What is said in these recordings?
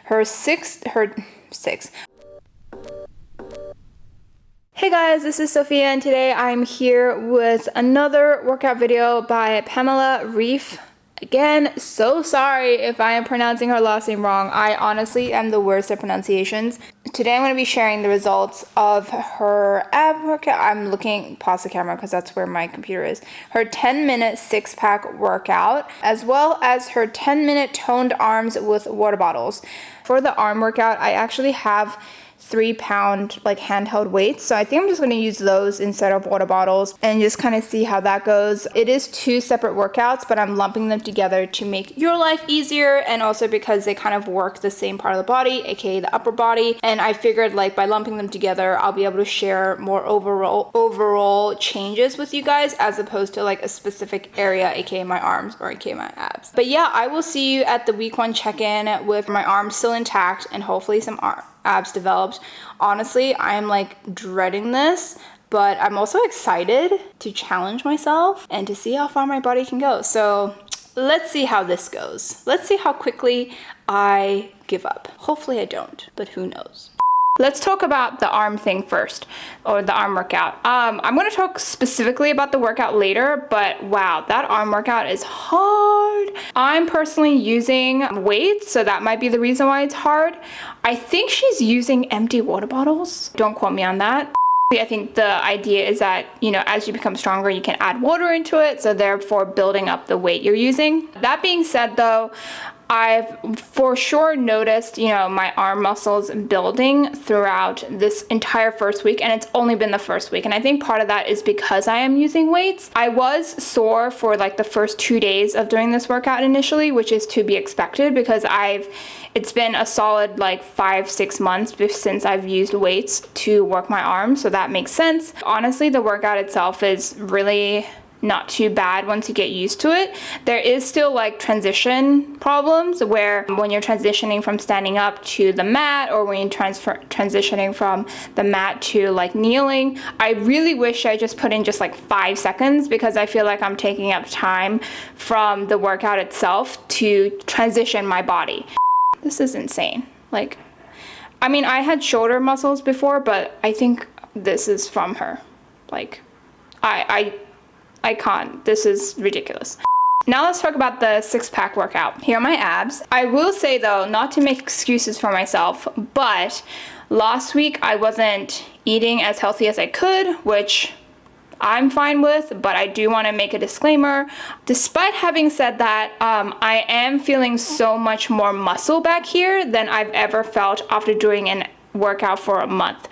her six. Hey guys, this is Sophia, and today I'm here with another workout video by Pamela Reif. Again, so sorry if I am pronouncing her last name wrong. I honestly am the worst at pronunciations. Today I'm going to be sharing the results of her ab workout. I'm looking past the camera because that's where my computer is. Her 10-minute six-pack workout, as well as her 10-minute toned arms with water bottles. For the arm workout, I actually have 3-pound like handheld weights, so I think I'm just going to use those instead of water bottles and just kind of see how that goes. It is 2 separate workouts, but I'm lumping them together to make your life easier, and also because they kind of work the same part of the body, aka the upper body, and I figured like by lumping them together I'll be able to share more overall changes with you guys, as opposed to like a specific area, aka my arms or aka my abs. But yeah, I will see you at the week 1 check-in with my arms still intact and hopefully some abs developed. Honestly, I am like dreading this, but I'm also excited to challenge myself and to see how far my body can go. So let's see how this goes. Let's see how quickly I give up. Hopefully I don't, but who knows. Let's talk about the arm thing first, or the arm workout. I'm going to talk specifically about the workout later, but wow, that arm workout is hard. I'm personally using weights, so that might be the reason why it's hard. I think she's using empty water bottles. Don't quote me on that. I think the idea is that, you know, as you become stronger, you can add water into it, so therefore building up the weight you're using. That being said though, I've for sure noticed, you know, my arm muscles building throughout this entire first week, and it's only been the first week. And I think part of that is because I am using weights. I was sore for like the first 2 days of doing this workout initially, which is to be expected because it's been a solid like 5-6 months since I've used weights to work my arms, so that makes sense. Honestly, the workout itself is really not too bad once you get used to it. There is still like transition problems where when you're transitioning from standing up to the mat, or when you're transitioning from the mat to like kneeling. I really wish I just put in just like 5 seconds, because I feel like I'm taking up time from the workout itself to transition my body. This is insane. Like, I mean, I had shoulder muscles before, but I think this is from her. Like, I can't. This is ridiculous. Now let's talk about the six-pack workout. Here are my abs. I will say though, not to make excuses for myself, but last week I wasn't eating as healthy as I could, which I'm fine with, but I do want to make a disclaimer. Despite having said that, I am feeling so much more muscle back here than I've ever felt after doing a workout for a month.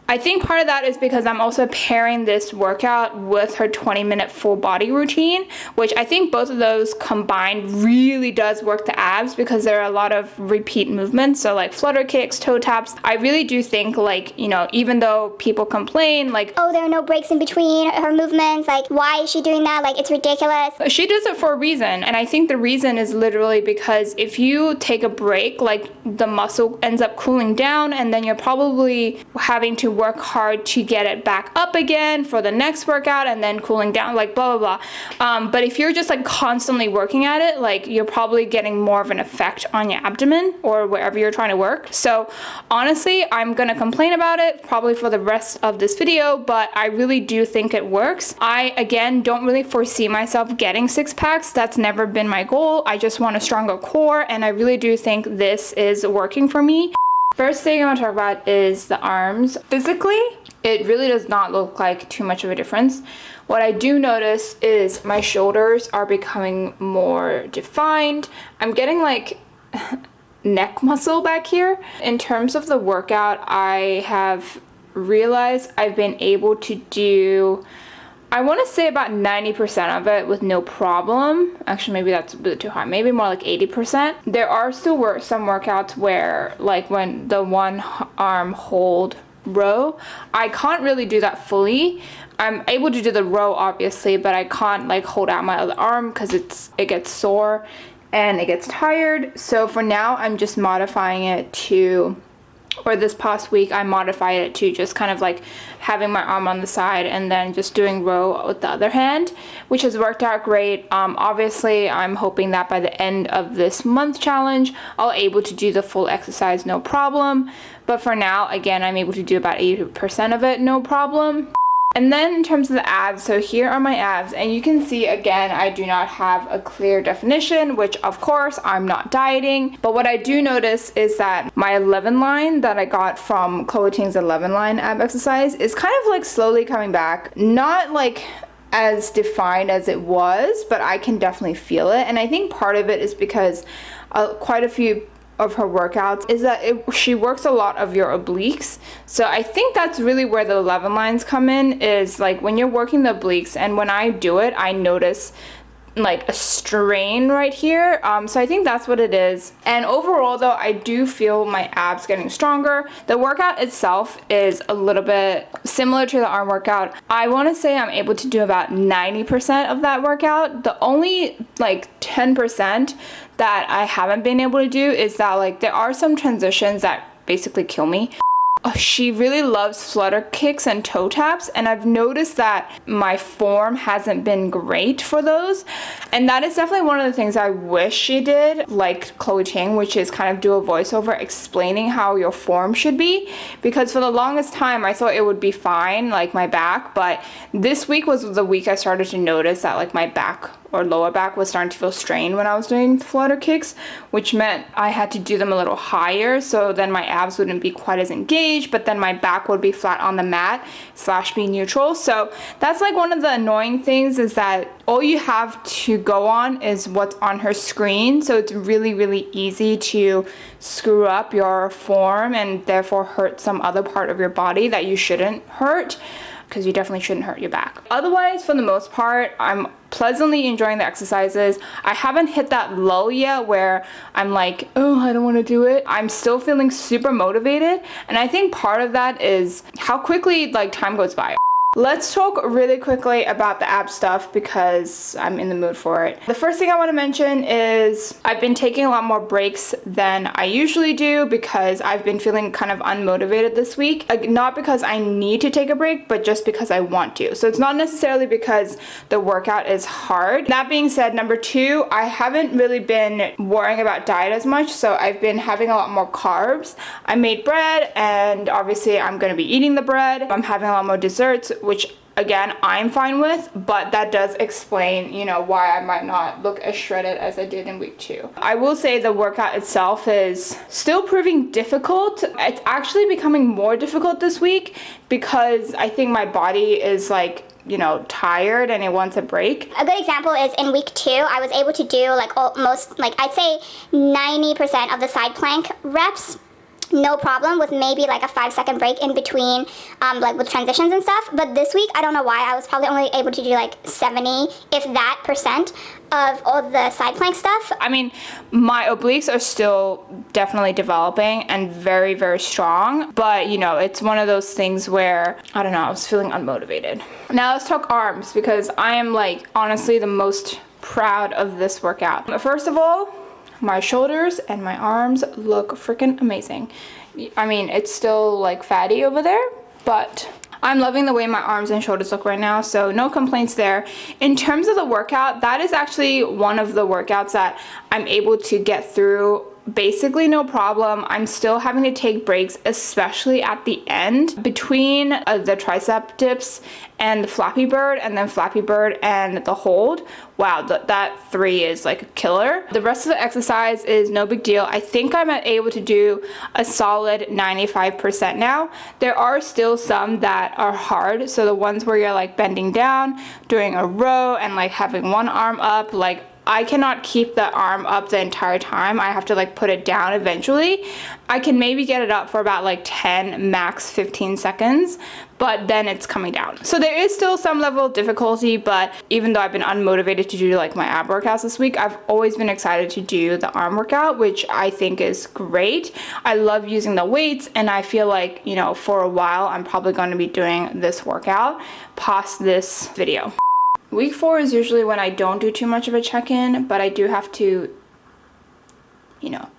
I think part of that is because I'm also pairing this workout with her 20-minute full body routine, which I think both of those combined really does work the abs, because there are a lot of repeat movements. So like flutter kicks, toe taps. I really do think, like, you know, even though people complain like, oh, there are no breaks in between her movements, like why is she doing that, like it's ridiculous. She does it for a reason, and I think the reason is literally because if you take a break, like the muscle ends up cooling down, and then you're probably having to work hard to get it back up again for the next workout, and then cooling down, like blah blah blah. But if you're just like constantly working at it, like you're probably getting more of an effect on your abdomen or wherever you're trying to work. So honestly, I'm gonna complain about it probably for the rest of this video, but I really do think it works. I again don't really foresee myself getting 6 packs. That's never been my goal. I just want a stronger core, and I really do think this is working for me. First thing I want to talk about is the arms. Physically, it really does not look like too much of a difference. What I do notice is my shoulders are becoming more defined. I'm getting like neck muscle back here. In terms of the workout, I have realized I've been able to do, I want to say about 90% of it with no problem. Actually, maybe that's a bit too high. Maybe more like 80%. There are still some workouts where, like when the one arm hold row, I can't really do that fully. I'm able to do the row obviously, but I can't like hold out my other arm because it gets sore and it gets tired. So for now, I'm just modifying it to or this past week, I modified it to just kind of like having my arm on the side and then just doing row with the other hand, which has worked out great. Obviously, I'm hoping that by the end of this month challenge, I'll able to do the full exercise no problem. But for now, again, I'm able to do about 80% of it no problem. And then in terms of the abs, so here are my abs, and you can see again, I do not have a clear definition, which of course I'm not dieting, but what I do notice is that my 11 line that I got from Chloe Ting's 11 line ab exercise is kind of like slowly coming back, not like as defined as it was, but I can definitely feel it. And I think part of it is because quite a few of her workouts is that she works a lot of your obliques. So I think that's really where the 11 lines come in, is like when you're working the obliques, and when I do it, I notice like a strain right here. So I think that's what it is. And overall though, I do feel my abs getting stronger. The workout itself is a little bit similar to the arm workout. I want to say I'm able to do about 90% of that workout. The only like 10% that I haven't been able to do is that like there are some transitions that basically kill me. She really loves flutter kicks and toe taps, and I've noticed that my form hasn't been great for those, and that is definitely one of the things I wish she did, like Chloe Ting, which is kind of do a voiceover explaining how your form should be, because for the longest time I thought it would be fine, like my back, but this week was the week I started to notice that like my back or lower back was starting to feel strained when I was doing flutter kicks, which meant I had to do them a little higher, so then my abs wouldn't be quite as engaged, but then my back would be flat on the mat / be neutral. So that's like one of the annoying things, is that all you have to go on is what's on her screen, so it's really, really easy to screw up your form and therefore hurt some other part of your body that you shouldn't hurt, because you definitely shouldn't hurt your back. Otherwise, for the most part, I'm pleasantly enjoying the exercises. I haven't hit that lull yet where I'm like, oh, I don't want to do it. I'm still feeling super motivated, and I think part of that is how quickly like time goes by. Let's talk really quickly about the ab stuff because I'm in the mood for it. The first thing I want to mention is I've been taking a lot more breaks than I usually do because I've been feeling kind of unmotivated this week. Like, not because I need to take a break, but just because I want to. So it's not necessarily because the workout is hard. That being said, number two, I haven't really been worrying about diet as much, so I've been having a lot more carbs. I made bread, and obviously I'm going to be eating the bread. I'm having a lot more desserts, which again I'm fine with, but that does explain, you know, why I might not look as shredded as I did in week 2. I will say the workout itself is still proving difficult. It's actually becoming more difficult this week because I think my body is like, you know, tired and it wants a break. A good example is in week 2, I was able to do like almost, like I'd say 90% of the side plank reps, no problem, with maybe like a 5-second break in between, like with transitions and stuff. But this week, I don't know why, I was probably only able to do like 70, if that, percent of all the side plank stuff. I mean, my obliques are still definitely developing and very, very strong, but you know, it's one of those things where, I don't know, I was feeling unmotivated. Now let's talk arms, because I am like honestly the most proud of this workout. First of all, my shoulders and my arms look freaking amazing. I mean, it's still like fatty over there, but I'm loving the way my arms and shoulders look right now, so no complaints there. In terms of the workout, that is actually one of the workouts that I'm able to get through basically no problem. I'm still having to take breaks, especially at the end between the tricep dips and the flappy bird, and then flappy bird and the hold. Wow, that 3 is like a killer. The rest of the exercise is no big deal. I think I'm able to do a solid 95% now. There are still some that are hard, so the ones where you're like bending down, doing a row, and like having one arm up, like I cannot keep the arm up the entire time. I have to like put it down eventually. I can maybe get it up for about like 10, max 15 seconds, but then it's coming down. So there is still some level of difficulty, but even though I've been unmotivated to do like my ab workouts this week, I've always been excited to do the arm workout, which I think is great. I love using the weights, and I feel like, you know, for a while I'm probably going to be doing this workout past this video. Week 4 is usually when I don't do too much of a check-in, but I do have to, you know,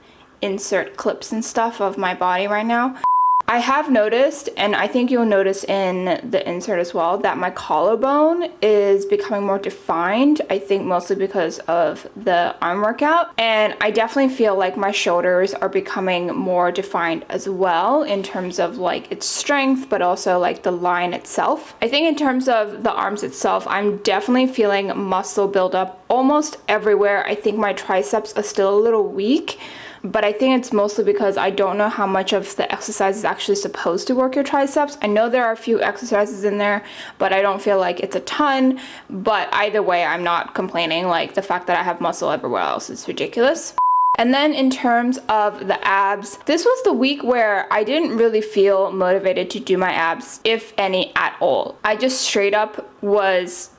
insert clips and stuff of my body right now. I have noticed, and I think you'll notice in the insert as well, that my collarbone is becoming more defined. I think mostly because of the arm workout. And I definitely feel like my shoulders are becoming more defined as well in terms of like its strength, but also like the line itself. I think in terms of the arms itself, I'm definitely feeling muscle buildup almost everywhere. I think my triceps are still a little weak, but I think it's mostly because I don't know how much of the exercise is actually supposed to work your triceps. I know there are a few exercises in there, but I don't feel like it's a ton. But either way, I'm not complaining. Like, the fact that I have muscle everywhere else is ridiculous. And then in terms of the abs, this was the week where I didn't really feel motivated to do my abs, if any at all. I just straight up was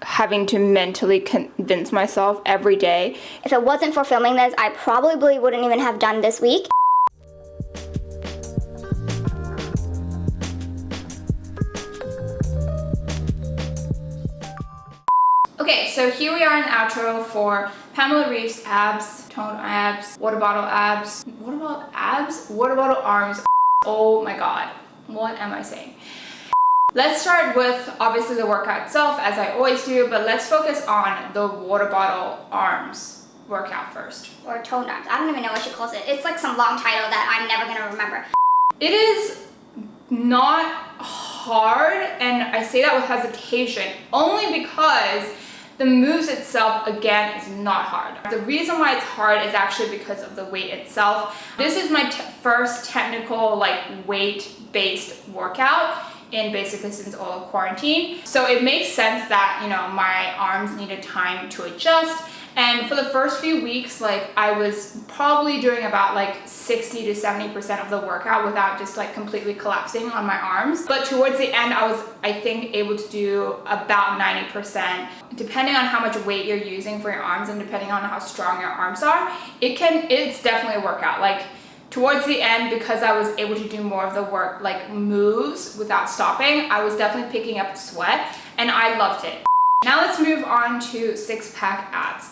having to mentally convince myself every day. If it wasn't for filming this, I probably wouldn't even have done this week. Okay, so here we are in the outro for Pamela Reif's abs, toned abs, water bottle abs, water bottle arms. Oh my god, what am I saying? Let's start with obviously the workout itself, as I always do, but let's focus on the water bottle arms workout first. Or toned arms. I don't even know what she calls it. It's like some long title that I'm never gonna remember. It is not hard, and I say that with hesitation, only because the moves itself, again, is not hard. The reason why it's hard is actually because of the weight itself. This is my first technical, like, weight-based workout in basically since all of quarantine. So it makes sense that, you know, my arms needed time to adjust. And for the first few weeks, like, I was probably doing about like 60 to 70% of the workout without just like completely collapsing on my arms. But towards the end, I was, I think, able to do about 90%. Depending on how much weight you're using for your arms and depending on how strong your arms are, it's definitely a workout. Like, towards the end, because I was able to do more of the work, like moves without stopping, I was definitely picking up sweat and I loved it. Now let's move on to six-pack abs.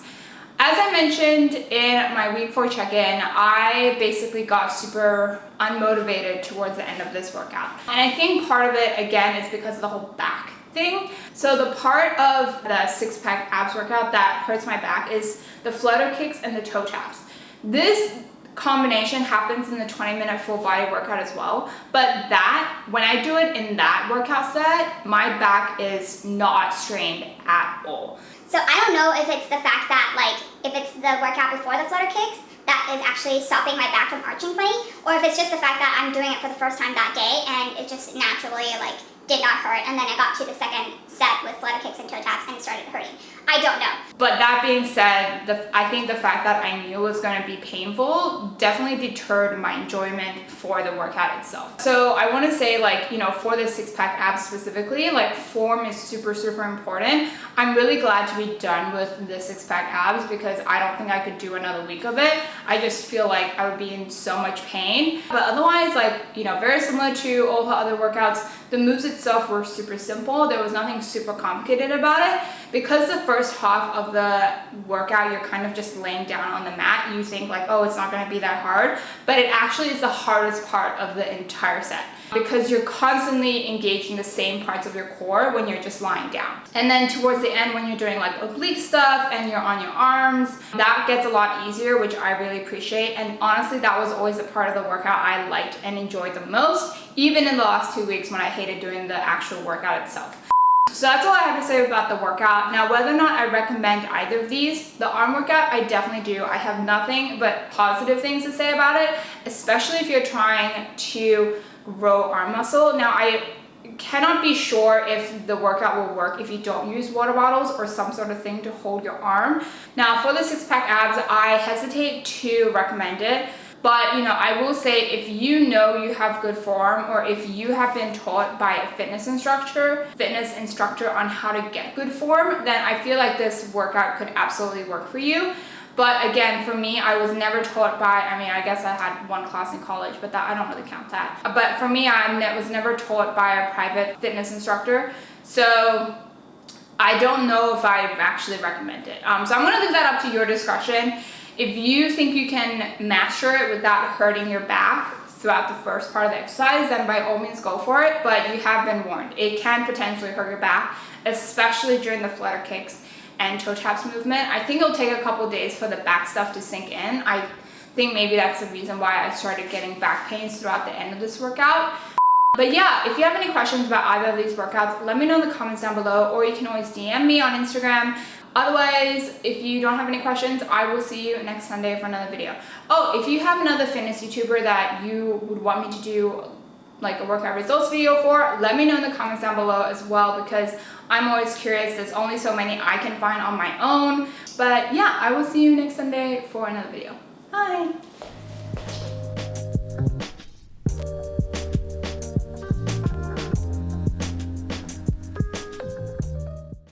As I mentioned in my week 4 check-in, I basically got super unmotivated towards the end of this workout. And I think part of it, again, is because of the whole back thing. So the part of the six-pack abs workout that hurts my back is the flutter kicks and the toe taps. This combination happens in the 20-minute full body workout as well, but that, when I do it in that workout set, my back is not strained at all. So I don't know if it's the fact that, like, if it's the workout before the flutter kicks that is actually stopping my back from arching funny, or if it's just the fact that I'm doing it for the first time that day and it just naturally, like, did not hurt, and then I got to the second set with flutter kicks and toe taps and it started hurting. I don't know. But that being said, I think the fact that I knew it was going to be painful definitely deterred my enjoyment for the workout itself. So I want to say, like, you know, for the six-pack abs specifically, like, form is super, super important. I'm really glad to be done with the six-pack abs because I don't think I could do another week of it. I just feel like I would be in so much pain. But otherwise, like, you know, very similar to all the other workouts, the moves itself were super simple. There was nothing super complicated about it. Because the first half of the workout, you're kind of just laying down on the mat, you think like, oh, it's not going to be that hard. But it actually is the hardest part of the entire set because you're constantly engaging the same parts of your core when you're just lying down. And then towards the end, when you're doing like oblique stuff and you're on your arms, that gets a lot easier, which I really appreciate. And honestly, that was always the part of the workout I liked and enjoyed the most, even in the last 2 weeks when I hated doing the actual workout itself. So that's all I have to say about the workout. Now, whether or not I recommend either of these, the arm workout, I definitely do. I have nothing but positive things to say about it, especially if you're trying to grow arm muscle. Now, I cannot be sure if the workout will work if you don't use water bottles or some sort of thing to hold your arm. Now, for the six-pack abs, I hesitate to recommend it. But, you know, I will say if you know you have good form or if you have been taught by a fitness instructor on how to get good form, then I feel like this workout could absolutely work for you. But again, for me, I was never taught by, I mean, I guess I had one class in college, but that I don't really count that. But for me, I was never taught by a private fitness instructor. So I don't know if I actually recommend it. So I'm going to leave that up to your discretion. If you think you can master it without hurting your back throughout the first part of the exercise, then by all means go for it, but you have been warned. It can potentially hurt your back, especially during the flutter kicks and toe taps movement. I think it'll take a couple days for the back stuff to sink in. I think maybe that's the reason why I started getting back pains throughout the end of this workout. But yeah, if you have any questions about either of these workouts, let me know in the comments down below, or you can always DM me on Instagram. Otherwise, if you don't have any questions, I will see you next Sunday for another video. Oh, if you have another fitness YouTuber that you would want me to do like a workout results video for, let me know in the comments down below as well, because I'm always curious. There's only so many I can find on my own. But yeah, I will see you next Sunday for another video. Bye!